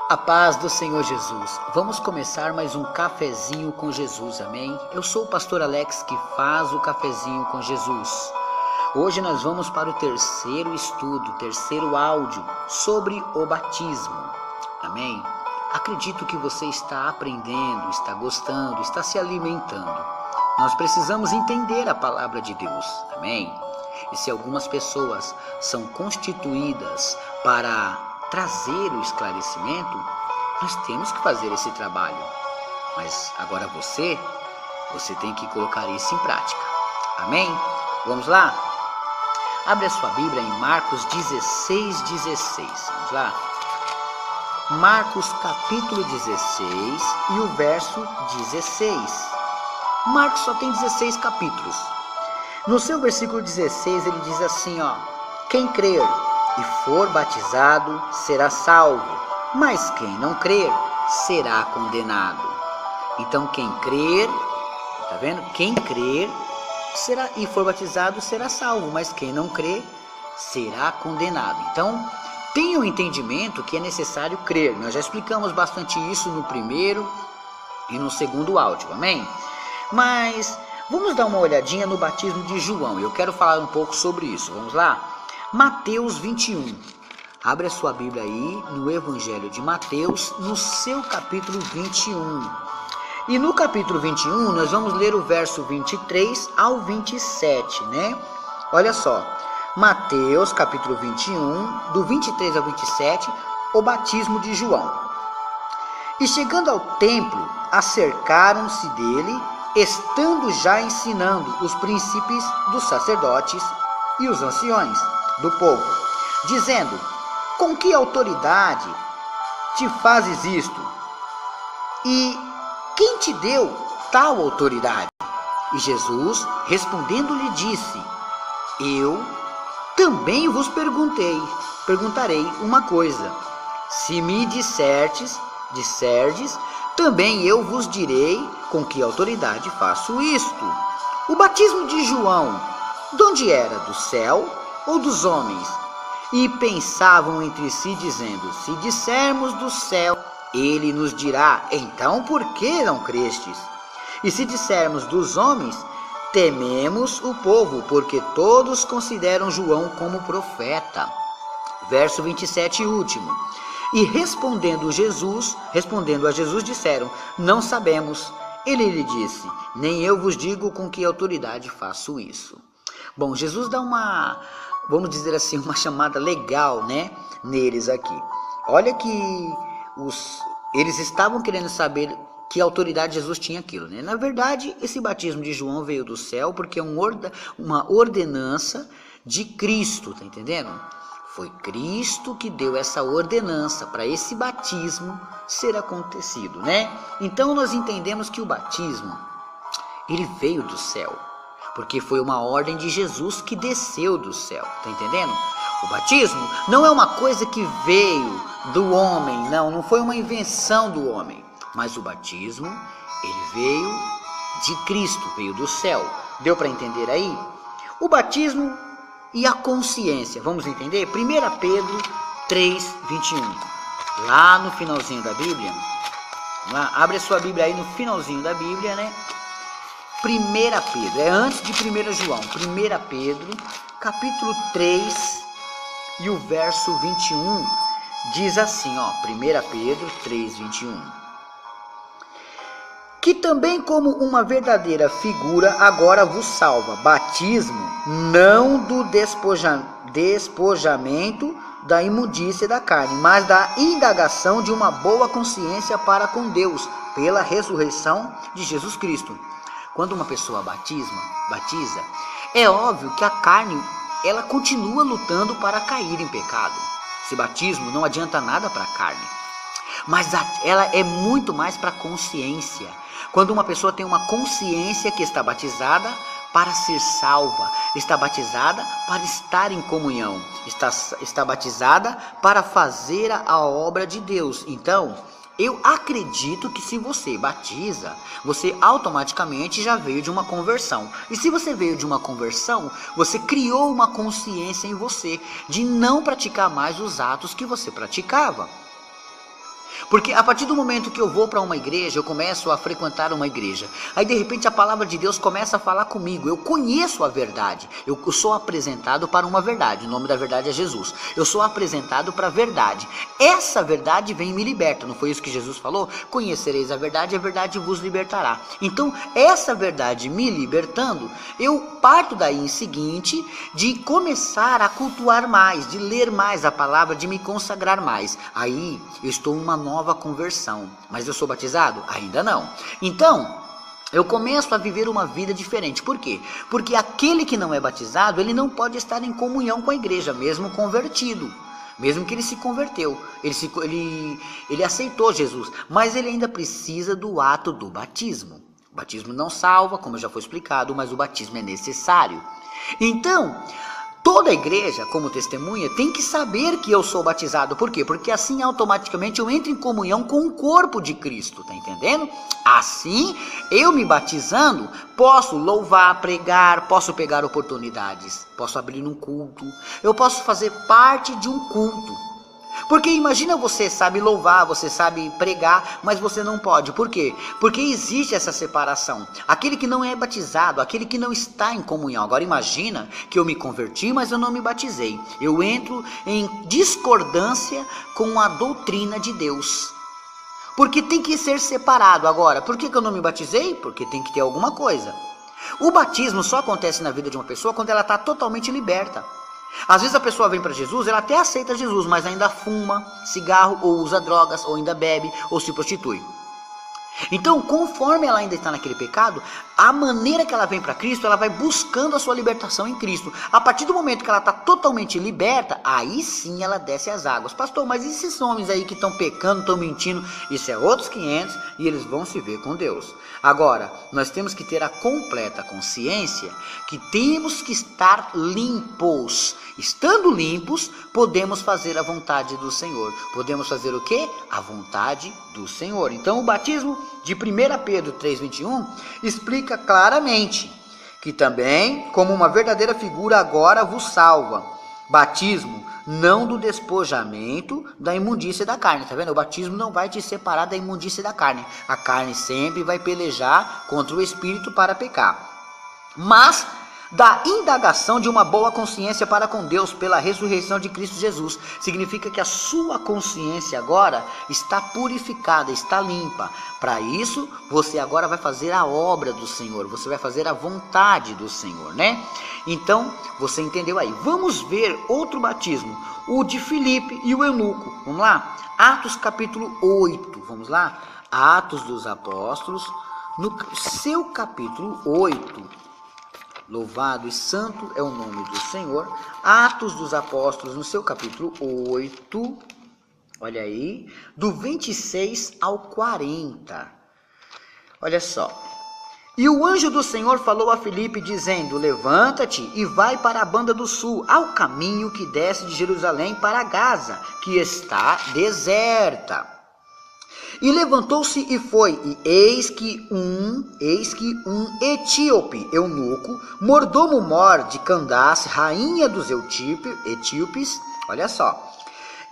A paz do Senhor Jesus. Vamos começar mais um cafezinho com Jesus, amém? Eu sou o pastor Alex que faz o cafezinho com Jesus. Hoje nós vamos para o terceiro estudo, terceiro áudio sobre o batismo, amém? Acredito que você está aprendendo, está gostando, está se alimentando. Nós precisamos entender a palavra de Deus, amém? E se algumas pessoas são constituídas para trazer o esclarecimento, nós temos que fazer esse trabalho. Mas agora você tem que colocar isso em prática. Amém? Vamos lá? Abre a sua Bíblia em Marcos 16:16. Vamos lá? Marcos capítulo 16 e o verso 16. Marcos só tem 16 capítulos. No seu versículo 16 ele diz assim, quem crer e for batizado será salvo, mas quem não crer será condenado. Então quem crer, tá vendo? Quem crer será e for batizado será salvo, mas quem não crer será condenado. Então tenha o entendimento que é necessário crer. Nós já explicamos bastante isso no primeiro e no segundo áudio, amém? Mas vamos dar uma olhadinha no batismo de João. Eu quero falar um pouco sobre isso. Vamos lá? Mateus 21. Abre a sua Bíblia aí no Evangelho de Mateus, no seu capítulo 21. E no capítulo 21 nós vamos ler o verso 23 ao 27, né? Olha só. Mateus capítulo 21, do 23 ao 27, o batismo de João. E chegando ao templo, acercaram-se dele, estando já ensinando os príncipes dos sacerdotes e os anciões do povo, dizendo, com que autoridade te fazes isto? E quem te deu tal autoridade? E Jesus, respondendo-lhe, disse, eu também vos perguntarei uma coisa. Se me disserdes, também eu vos direi com que autoridade faço isto. O batismo de João, de onde era? Do céu ou dos homens? E pensavam entre si, dizendo, se dissermos do céu, ele nos dirá, então por que não crestes? E se dissermos dos homens, tememos o povo, porque todos consideram João como profeta. Verso 27 e último. E respondendo a Jesus, disseram, não sabemos. Ele lhe disse, nem eu vos digo com que autoridade faço isso. Bom, Jesus dá uma, vamos dizer assim, uma chamada legal, né, neles aqui. Olha que eles estavam querendo saber que autoridade Jesus tinha aquilo, né? Na verdade, esse batismo de João veio do céu porque é uma ordenança de Cristo, tá entendendo? Foi Cristo que deu essa ordenança para esse batismo ser acontecido, né? Então nós entendemos que o batismo, ele veio do céu, porque foi uma ordem de Jesus que desceu do céu, tá entendendo? O batismo não é uma coisa que veio do homem, não foi uma invenção do homem, mas o batismo, ele veio de Cristo, veio do céu. Deu para entender aí? O batismo e a consciência, vamos entender? 1 Pedro 3:21, lá no finalzinho da Bíblia, lá, abre a sua Bíblia aí no finalzinho da Bíblia, né? 1 Pedro, é antes de 1 João, 1 Pedro, capítulo 3 e o verso 21, diz assim, 1 Pedro 3:21. Que também como uma verdadeira figura agora vos salva, batismo não do despojamento da imundícia da carne, mas da indagação de uma boa consciência para com Deus, pela ressurreição de Jesus Cristo. Quando uma pessoa batiza, é óbvio que a carne, ela continua lutando para cair em pecado. Esse batismo não adianta nada para a carne, mas ela é muito mais para a consciência. Quando uma pessoa tem uma consciência que está batizada para ser salva, está batizada para estar em comunhão, está batizada para fazer a obra de Deus. Então, eu acredito que se você batiza, você automaticamente já veio de uma conversão. E se você veio de uma conversão, você criou uma consciência em você de não praticar mais os atos que você praticava. Porque a partir do momento que eu vou para uma igreja, eu começo a frequentar uma igreja. Aí de repente a palavra de Deus começa a falar comigo. Eu conheço a verdade. Eu sou apresentado para uma verdade. O nome da verdade é Jesus. Eu sou apresentado para a verdade. Essa verdade vem e me liberta. Não foi isso que Jesus falou? Conhecereis a verdade e a verdade vos libertará. Então essa verdade me libertando, eu parto daí em seguinte de começar a cultuar mais, de ler mais a palavra, de me consagrar mais. Aí eu estou em uma nova conversão. Mas eu sou batizado? Ainda não. Então eu começo a viver uma vida diferente. Por quê? Porque aquele que não é batizado, ele não pode estar em comunhão com a igreja, mesmo convertido. Mesmo que ele se converteu, ele aceitou Jesus, mas ele ainda precisa do ato do batismo. O batismo não salva, como já foi explicado, mas o batismo é necessário. Então, toda a igreja, como testemunha, tem que saber que eu sou batizado. Por quê? Porque assim automaticamente eu entro em comunhão com o corpo de Cristo, tá entendendo? Assim, eu me batizando, posso louvar, pregar, posso pegar oportunidades, posso abrir um culto, eu posso fazer parte de um culto. Porque imagina, você sabe louvar, você sabe pregar, mas você não pode. Por quê? Porque existe essa separação. Aquele que não é batizado, aquele que não está em comunhão. Agora imagina que eu me converti, mas eu não me batizei. Eu entro em discordância com a doutrina de Deus. Porque tem que ser separado. Agora, por que eu não me batizei? Porque tem que ter alguma coisa. O batismo só acontece na vida de uma pessoa quando ela está totalmente liberta. Às vezes a pessoa vem para Jesus, ela até aceita Jesus, mas ainda fuma cigarro, ou usa drogas, ou ainda bebe, ou se prostitui. Então, conforme ela ainda está naquele pecado, a maneira que ela vem para Cristo, ela vai buscando a sua libertação em Cristo. A partir do momento que ela está totalmente liberta, aí sim ela desce as águas. Pastor, mas esses homens aí que estão pecando, estão mentindo, isso é outros 500 e eles vão se ver com Deus. Agora, nós temos que ter a completa consciência que temos que estar limpos. Estando limpos, podemos fazer a vontade do Senhor. Podemos fazer o quê? A vontade do Senhor. Então o batismo de 1 Pedro 3,21 explica claramente que também, como uma verdadeira figura, agora vos salva. Batismo não do despojamento da imundícia da carne, tá vendo? O batismo não vai te separar da imundícia da carne. A carne sempre vai pelejar contra o espírito para pecar. Mas da indagação de uma boa consciência para com Deus pela ressurreição de Cristo Jesus. Significa que a sua consciência agora está purificada, está limpa. Para isso, você agora vai fazer a obra do Senhor, você vai fazer a vontade do Senhor, né? Então, você entendeu aí. Vamos ver outro batismo, o de Filipe e o eunuco. Vamos lá? Atos capítulo 8, vamos lá? Atos dos Apóstolos, no seu capítulo 8. Louvado e santo é o nome do Senhor. Atos dos Apóstolos, no seu capítulo 8, olha aí, do 26 ao 40. Olha só. E o anjo do Senhor falou a Filipe, dizendo: levanta-te e vai para a banda do sul, ao caminho que desce de Jerusalém para Gaza, que está deserta. E levantou-se e foi, e eis que um etíope, eunuco, mordomo-mor de Candace, rainha dos etíopes, olha só,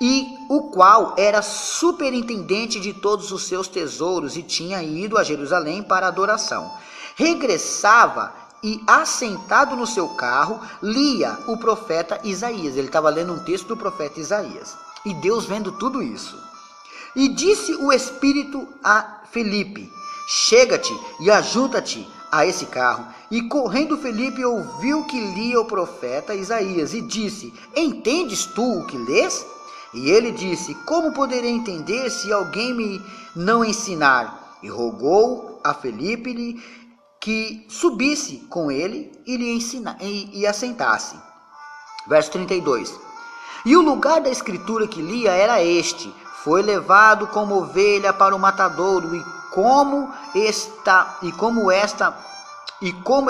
e o qual era superintendente de todos os seus tesouros e tinha ido a Jerusalém para adoração, regressava e, assentado no seu carro, lia o profeta Isaías. Ele estava lendo um texto do profeta Isaías, e Deus vendo tudo isso. E disse o Espírito a Filipe: chega-te e ajunta-te a esse carro. E correndo Filipe ouviu que lia o profeta Isaías e disse: entendes tu o que lês? E ele disse: como poderei entender se alguém me não ensinar? E rogou a Filipe que subisse com ele e lhe e assentasse. Verso 32. E o lugar da escritura que lia era este: foi levado como ovelha para o matadouro, e como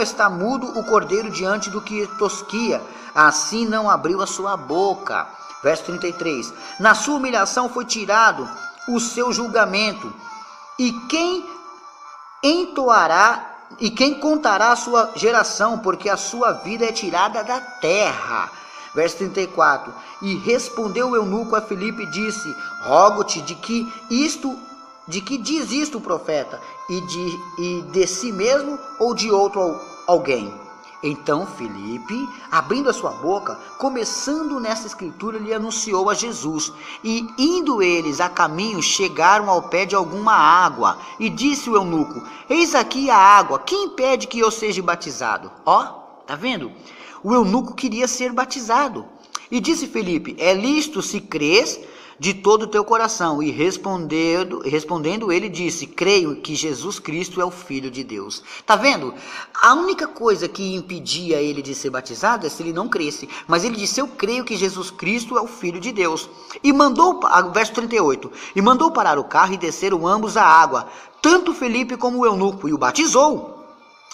está mudo o cordeiro diante do que tosquia, assim não abriu a sua boca. Verso 33. Na sua humilhação foi tirado o seu julgamento, e quem contará a sua geração, porque a sua vida é tirada da terra. Verso 34. E respondeu o eunuco a Filipe e disse: rogo-te de que diz isto o profeta, e de si mesmo ou de outro alguém? Então Filipe, abrindo a sua boca, começando nessa escritura, lhe anunciou a Jesus. E indo eles a caminho, chegaram ao pé de alguma água. E disse o eunuco: eis aqui a água, quem impede que eu seja batizado? Ó, tá vendo? O eunuco queria ser batizado. E disse Filipe: é lícito se crês de todo o teu coração. E respondendo ele disse: creio que Jesus Cristo é o Filho de Deus. Tá vendo? A única coisa que impedia ele de ser batizado é se ele não cresce. Mas ele disse: eu creio que Jesus Cristo é o Filho de Deus. E mandou, verso 38, e mandou parar o carro e desceram ambos à água, tanto Filipe como o eunuco, e o batizou.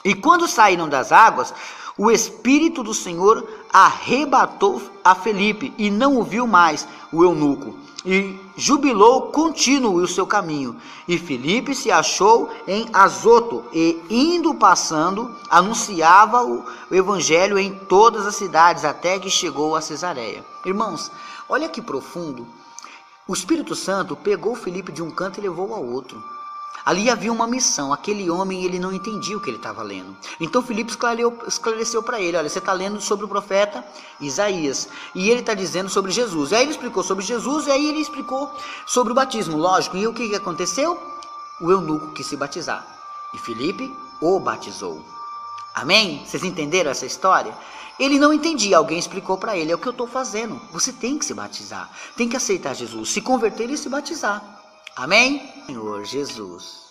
E quando saíram das águas, o Espírito do Senhor arrebatou a Filipe, e não o viu mais o eunuco, e jubilou contínuo o seu caminho. E Filipe se achou em Azoto, e indo passando, anunciava o evangelho em todas as cidades, até que chegou a Cesareia. Irmãos, olha que profundo. O Espírito Santo pegou Filipe de um canto e levou ao outro. Ali havia uma missão. Aquele homem, ele não entendia o que ele estava lendo. Então Filipe esclareceu para ele: olha, você está lendo sobre o profeta Isaías, e ele está dizendo sobre Jesus. E aí ele explicou sobre Jesus, e aí ele explicou sobre o batismo, lógico. E o que aconteceu? O eunuco quis se batizar, e Filipe o batizou. Amém? Vocês entenderam essa história? Ele não entendia, alguém explicou para ele: é o que eu estou fazendo, você tem que se batizar, tem que aceitar Jesus, se converter e se batizar. Amém? Senhor Jesus.